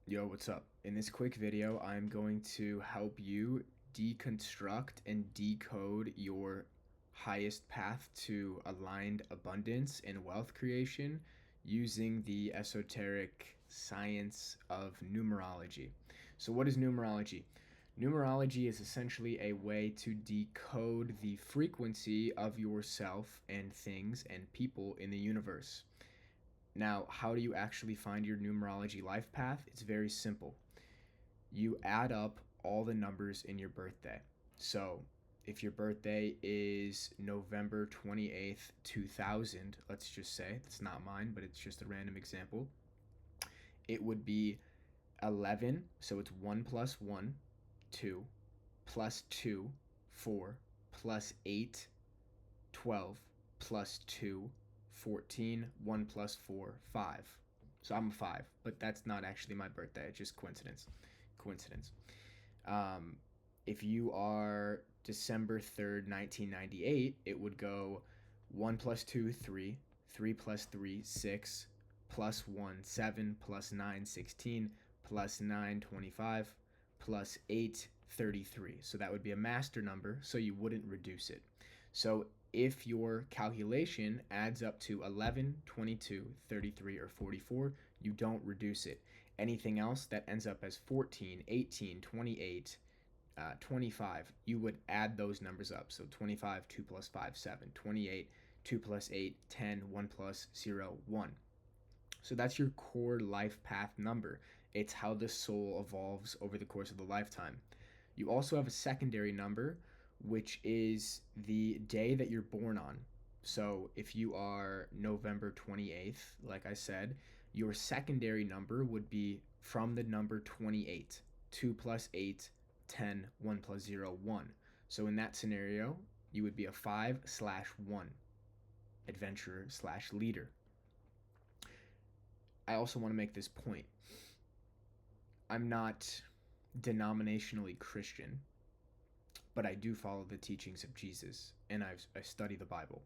Yo, what's up? In this quick video, I'm going to help you deconstruct and decode your highest path to aligned abundance and wealth creation using the esoteric science of numerology. So, what is numerology? Numerology is essentially a way to decode the frequency of yourself and things and people in the universe. Now, how do you actually find your numerology life path? It's very simple. You add up all the numbers in your birthday. So, if your birthday is November 28th, 2000, let's just say, it's not mine, but it's just a random example, it would be 11. So, it's 1 plus 1, 2, plus 2, 4, plus 8, 12, plus 2, 14, 1 plus 4, 5. So I'm a 5, but that's not actually my birthday. It's just coincidence. Coincidence. Um, if you are December 3rd, 1998, it would go 1 plus 2, 3, 3 plus 3, 6, plus 1, 7, plus 9, 16, plus 9, 25, plus 8, 33. So that would be a master number, so you wouldn't reduce it. So if your calculation adds up to 11, 22, 33, or 44, you don't reduce it. Anything else that ends up as 14, 18, 28, 25, you would add those numbers up. So 25, 2 plus 5, 7, 28, 2 plus 8, 10, 1 plus 0, 1. So that's your core life path number. It's how the soul evolves over the course of the lifetime. You also have a secondary number, which is the day that you're born on. So if you are November 28th, like I said, your secondary number would be from the number 28. 2 plus 8, 10, 1 plus 0, 1. So in that scenario, you would be a 5/1, adventurer/leader. I also want to make this point. I'm not denominationally Christian, but I do follow the teachings of Jesus, and I study the Bible.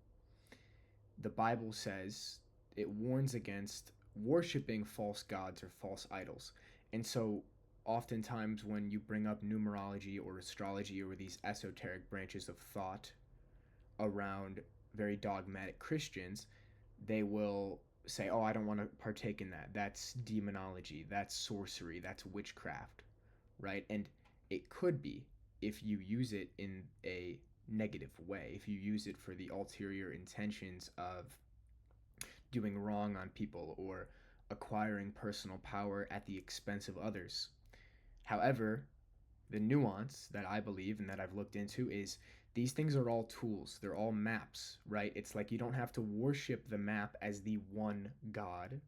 The Bible says it warns against worshiping false gods or false idols. And so oftentimes when you bring up numerology or astrology or these esoteric branches of thought around very dogmatic Christians, they will say, oh, I don't want to partake in that. That's demonology, that's sorcery, that's witchcraft, right? And it could be if you use it in a negative way, if you use it for the ulterior intentions of doing wrong on people or acquiring personal power at the expense of others. However, the nuance that I believe and that I've looked into is these things are all tools. They're all maps, right? It's like you don't have to worship the map as the one God,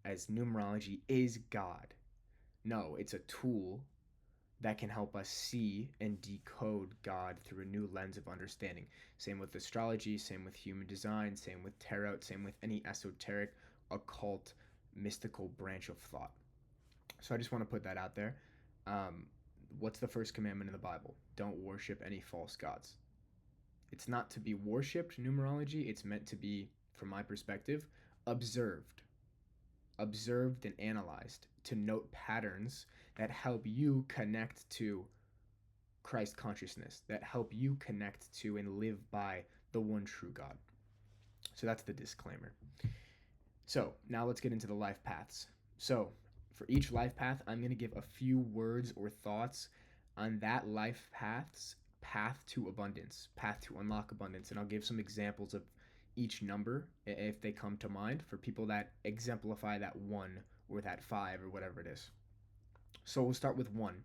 as numerology is God. No, it's a tool that can help us see and decode God through a new lens of understanding. Same with astrology, same with human design, same with tarot, same with any esoteric, occult, mystical branch of thought. So I just want to put that out there. Um, what's the first commandment in the Bible? Don't worship any false gods. It's not to be worshipped, numerology. It's meant to be, from my perspective, observed. Observed and analyzed to note patterns that help you connect to Christ consciousness, that help you connect to and live by the one true God. So that's the disclaimer. So now let's get into the life paths. So for each life path, I'm going to give a few words or thoughts on that life path's path to abundance, path to unlock abundance. And I'll give some examples of each number if they come to mind for people that exemplify that 1 or that 5 or whatever it is. So we'll start with 1.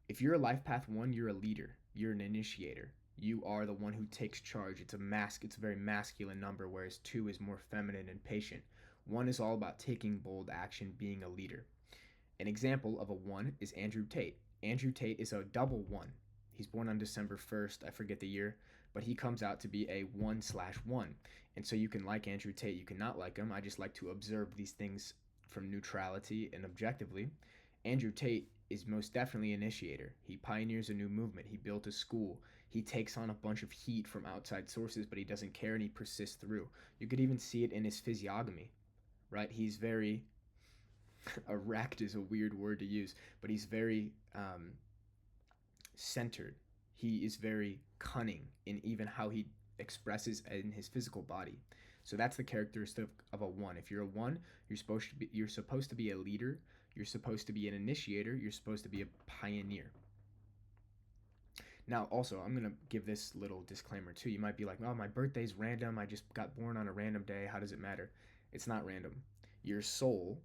If you're a life path 1, you're a leader. You're an initiator. You are the one who takes charge. It's a very masculine number, whereas 2 is more feminine and patient. 1 is all about taking bold action, being a leader. An example of a 1 is Andrew Tate. Andrew Tate is a double 1. He's born on December 1st, I forget the year, but he comes out to be a 1/1. And so you can like Andrew Tate, you can not like him. I just like to observe these things from neutrality and objectively. Andrew Tate is most definitely an initiator. He pioneers a new movement. He built a school. He takes on a bunch of heat from outside sources, but he doesn't care and he persists through. You could even see it in his physiognomy, right? He's very erect is a weird word to use, but he's very centered. He is very cunning in even how he expresses in his physical body. So that's the characteristic of a one. If you're a one, you're supposed to be a leader, you're supposed to be an initiator, you're supposed to be a pioneer. Now, also, I'm going to give this little disclaimer too. You might be like, oh, my birthday's random. I just got born on a random day. How does it matter? It's not random. Your soul,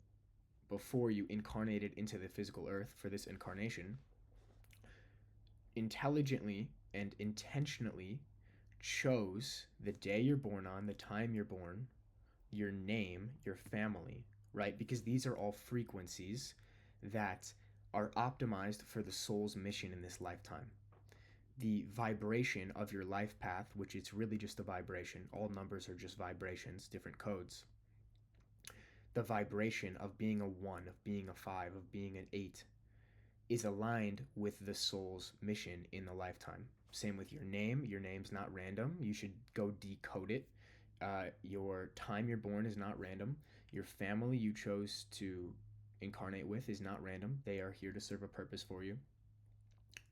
before you incarnated into the physical earth for this incarnation, intelligently and intentionally chose the day you're born on, the time you're born, your name, your family, right? Because these are all frequencies that are optimized for the soul's mission in this lifetime. The vibration of your life path, which is really just a vibration, all numbers are just vibrations, different codes. The vibration of being a 1, of being a 5, of being an 8 is aligned with the soul's mission in the lifetime. Same with your name. Your name's not random. You should go decode it. Your time you're born is not random. Your family you chose to incarnate with is not random. They are here to serve a purpose for you.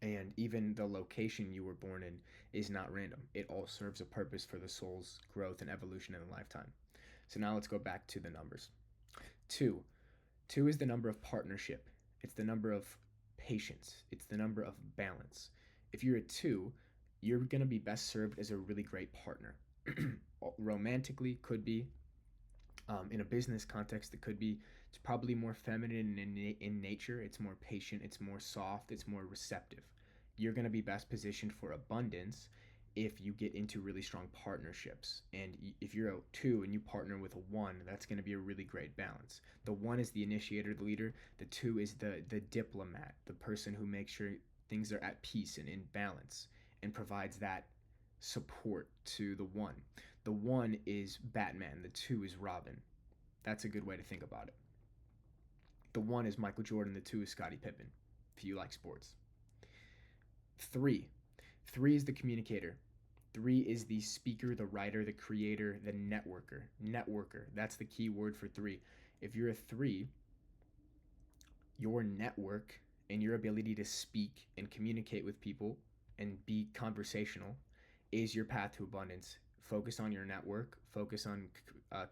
And even the location you were born in is not random. It all serves a purpose for the soul's growth and evolution in a lifetime. So now let's go back to the numbers. 2. 2 is the number of partnership. It's the number of patience. It's the number of balance. If you're a 2, you're going to be best served as a really great partner. Romantically, could be. In a business context, it could be. It's probably more feminine in nature. It's more patient. It's more soft. It's more receptive. You're going to be best positioned for abundance if you get into really strong partnerships. And if you're a 2 and you partner with a 1, that's going to be a really great balance. The 1 is the initiator, the leader. The 2 is the diplomat, the person who makes sure things are at peace and in balance and provides that support to the 1. The 1 is Batman. The 2 is Robin. That's a good way to think about it. The 1 is Michael Jordan. The 2 is Scottie Pippen, if you like sports. 3. 3 is the communicator. 3 is the speaker, the writer, the creator, the networker. Networker. That's the key word for 3. If you're a 3, your network and your ability to speak and communicate with people and be conversational is your path to abundance. Focus on your network. Focus on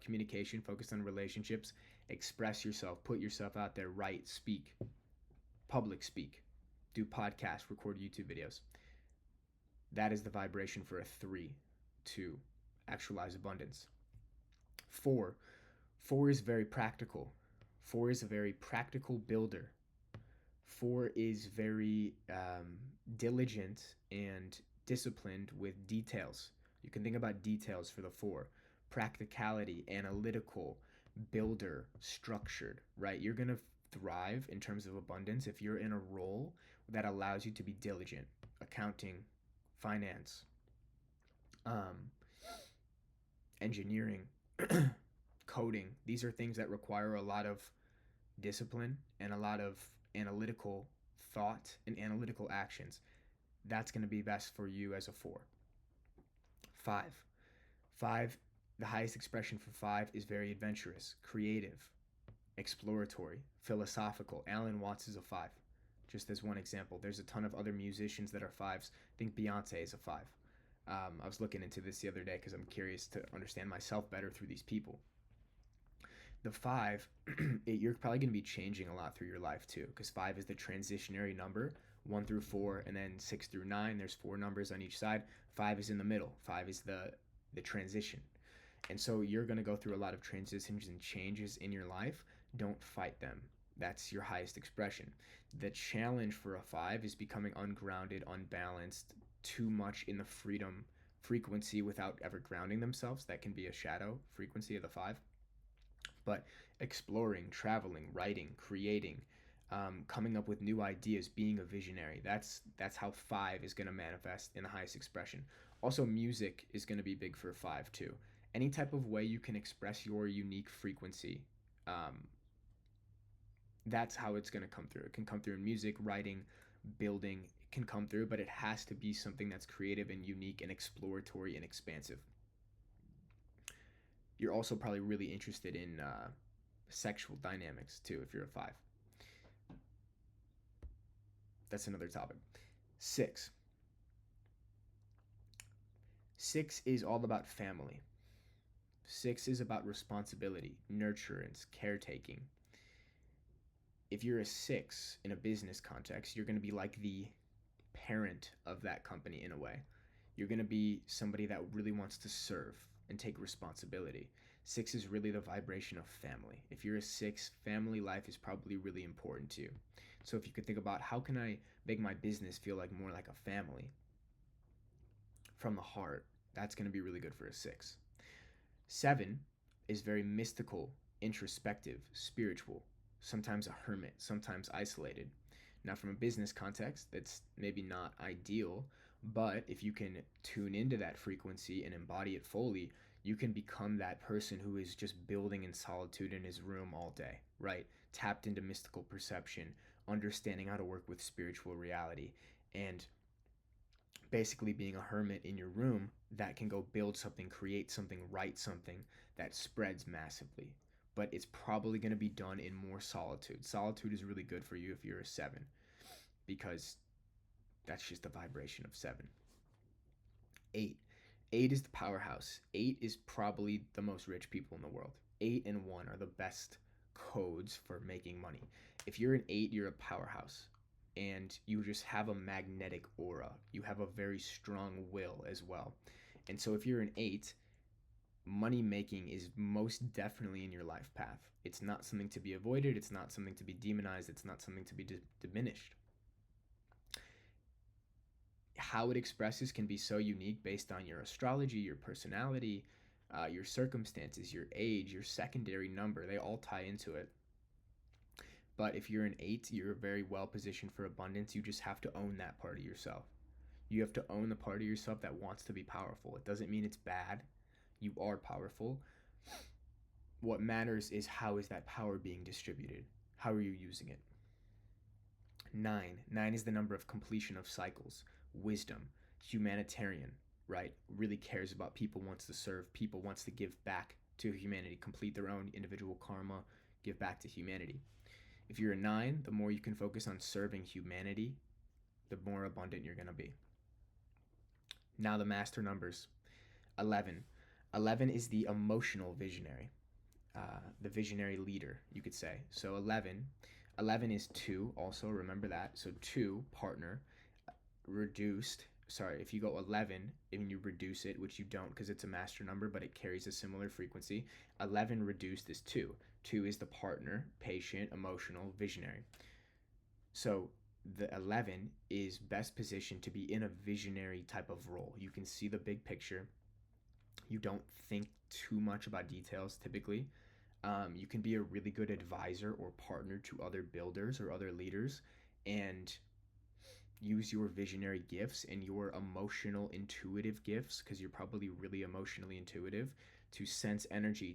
communication. Focus on relationships. Express yourself. Put yourself out there. Write. Speak. Public speak. Do podcasts. Record YouTube videos. That is the vibration for a 3 to actualize abundance. 4 is very practical. 4 is a very practical builder. 4 is very diligent and disciplined with details. You can think about details for the 4. Practicality, analytical, builder, structured, right? You're going to thrive in terms of abundance if you're in a role that allows you to be diligent. Accounting, finance, engineering, coding. These are things that require a lot of discipline and a lot of analytical thought and analytical actions. That's going to be best for you as a 4. 5, the highest expression for 5 is very adventurous, creative, exploratory, philosophical. Alan Watts is a 5. Just as one example. There's a ton of other musicians that are 5s. I think Beyonce is a 5. I was looking into this the other day because I'm curious to understand myself better through these people. The 5, you're probably going to be changing a lot through your life too, because 5 is the transitionary number, 1 through 4, and then 6 through 9. There's 4 numbers on each side. 5 is in the middle. 5 is the transition. And so you're going to go through a lot of transitions and changes in your life. Don't fight them. That's your highest expression. The challenge for a 5 is becoming ungrounded, unbalanced, too much in the frequency without ever grounding themselves. That can be a shadow frequency of the 5. But exploring, traveling, writing, creating, coming up with new ideas, being a visionary. That's how 5 is going to manifest in the highest expression. Also, music is going to be big for 5 too. Any type of way you can express your unique frequency, that's how it's going to come through. It can come through in music, writing, building. It can come through, but it has to be something that's creative and unique and exploratory and expansive. You're also probably really interested in sexual dynamics too if you're a 5. That's another topic. 6. 6 is all about family. 6 is about responsibility, nurturance, caretaking. If you're a 6 in a business context, you're going to be like the parent of that company in a way. You're going to be somebody that really wants to serve and take responsibility. 6 is really the vibration of family. If you're a 6, family life is probably really important to you. So if you could think about how can I make my business feel like more like a family from the heart, that's going to be really good for a 6. 7 is very mystical, introspective, spiritual, sometimes a hermit, sometimes isolated. Now, from a business context, that's maybe not ideal, but if you can tune into that frequency and embody it fully, you can become that person who is just building in solitude in his room all day, right? Tapped into mystical perception, understanding how to work with spiritual reality, and basically being a hermit in your room that can go build something, create something, write something that spreads massively. But it's probably going to be done in more solitude. Solitude is really good for you if you're a 7 because that's just the vibration of 7. 8. 8 is the powerhouse. 8 is probably the most rich people in the world. 8 and 1 are the best codes for making money. If you're an 8, you're a powerhouse. And you just have a magnetic aura. You have a very strong will as well. And so if you're an 8, money making is most definitely in your life path. It's not something to be avoided. It's not something to be demonized. It's not something to be diminished. How it expresses can be so unique based on your astrology, your personality, your circumstances, your age, your secondary number. They all tie into it. But if you're an 8, you're very well positioned for abundance. You just have to own that part of yourself. You have to own the part of yourself that wants to be powerful. It doesn't mean it's bad. You are powerful. What matters is how is that power being distributed? How are you using it? 9. 9 is the number of completion of cycles, wisdom, humanitarian, right? Really cares about people, wants to serve people, wants to give back to humanity, complete their own individual karma, give back to humanity. If you're a 9, the more you can focus on serving humanity, the more abundant you're going to be. Now the master numbers. 11. 11 is the emotional visionary, the visionary leader, you could say. So 11 is 2, also remember that. So 2, partner, reduced. Sorry, if you go 11 and you reduce it, which you don't because it's a master number, but it carries a similar frequency, 11 reduced is 2. 2 is the partner, patient, emotional, visionary. So the 11 is best positioned to be in a visionary type of role. You can see the big picture. You don't think too much about details typically. You can be a really good advisor or partner to other builders or other leaders and use your visionary gifts and your emotional intuitive gifts, because you're probably really emotionally intuitive, to sense energy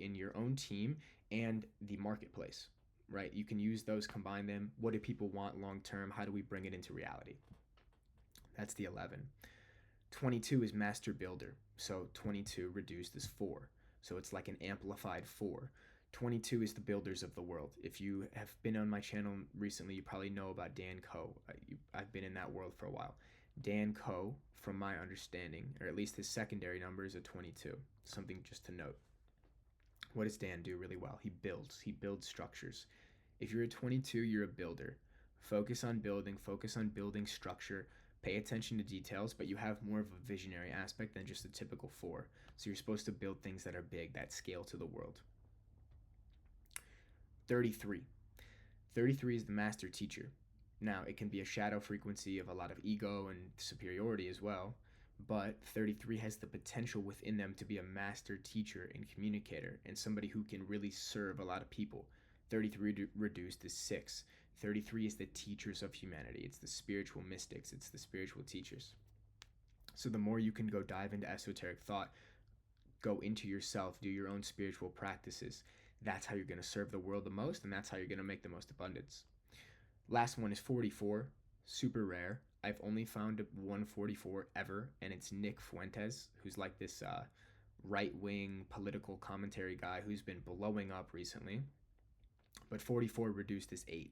in your own team and the marketplace, right? You can use those, combine them. What do people want long term? How do we bring it into reality? That's the 11. 22 is master builder. So 22 reduced is 4. So it's like an amplified 4. 22 is the builders of the world. If you have been on my channel recently, you probably know about Dan Coe. I've been in that world for a while. Dan Coe, from my understanding, or at least his secondary number is a 22. Something just to note. What does Dan do really well? He builds structures. If you're a 22, you're a builder. Focus on building structure. Pay attention to details, but you have more of a visionary aspect than just a typical 4. So you're supposed to build things that are big, that scale to the world. 33. 33 is the master teacher. Now, it can be a shadow frequency of a lot of ego and superiority as well, but 33 has the potential within them to be a master teacher and communicator and somebody who can really serve a lot of people. 33 reduced is 6. 33 is the teachers of humanity. It's the spiritual mystics. It's the spiritual teachers. So the more you can go dive into esoteric thought, go into yourself, do your own spiritual practices, that's how you're going to serve the world the most, and that's how you're going to make the most abundance. Last one is 44, super rare. I've only found one 44 ever, and it's Nick Fuentes, who's like this right-wing political commentary guy who's been blowing up recently. But 44 reduced is 8.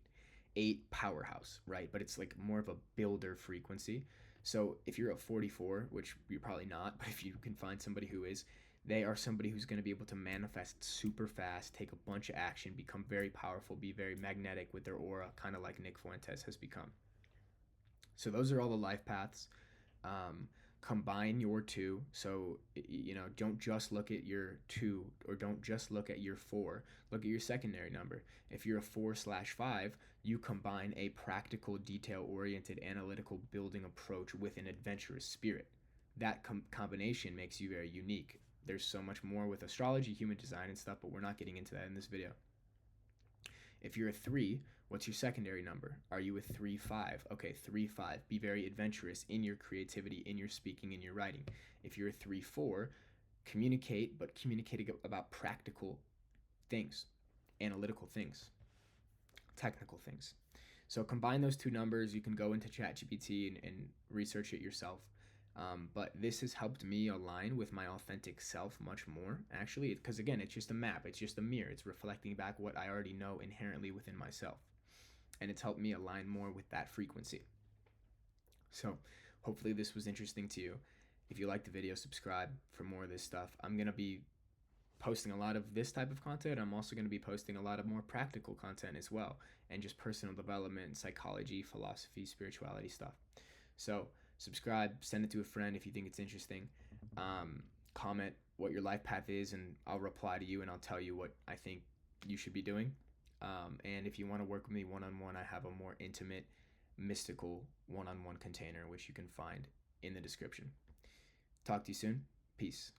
8 powerhouse, right? But it's like more of a builder frequency. So if you're a 44, which you're probably not, but if you can find somebody who is, they are somebody who's going to be able to manifest super fast, take a bunch of action, become very powerful, be very magnetic with their aura, kind of like Nick Fuentes has become. So those are all the life paths. Combine your two. So, don't just look at your 2 or don't just look at your 4. Look at your secondary number. If you're a 4/5, you combine a practical, detail-oriented, analytical building approach with an adventurous spirit. That combination makes you very unique. There's so much more with astrology, human design, and stuff, but we're not getting into that in this video. If you're a 3, what's your secondary number? Are you a 3/5? Okay, 3/5. Be very adventurous in your creativity, in your speaking, in your writing. If you're a 3/4, communicate, but communicate about practical things, analytical things, technical things. So combine those two numbers. You can go into ChatGPT and research it yourself. But this has helped me align with my authentic self much more, actually, because again, it's just a map, it's just a mirror, it's reflecting back what I already know inherently within myself. And it's helped me align more with that frequency. So hopefully this was interesting to you. If you like the video, subscribe for more of this stuff. I'm going to be posting a lot of this type of content. I'm also going to be posting a lot of more practical content as well, and just personal development, psychology, philosophy, spirituality stuff. So subscribe, send it to a friend if you think it's interesting. Comment what your life path is, and I'll reply to you and I'll tell you what I think you should be doing. And if you want to work with me one-on-one, I have a more intimate, mystical one-on-one container, which you can find in the description. Talk to you soon. Peace.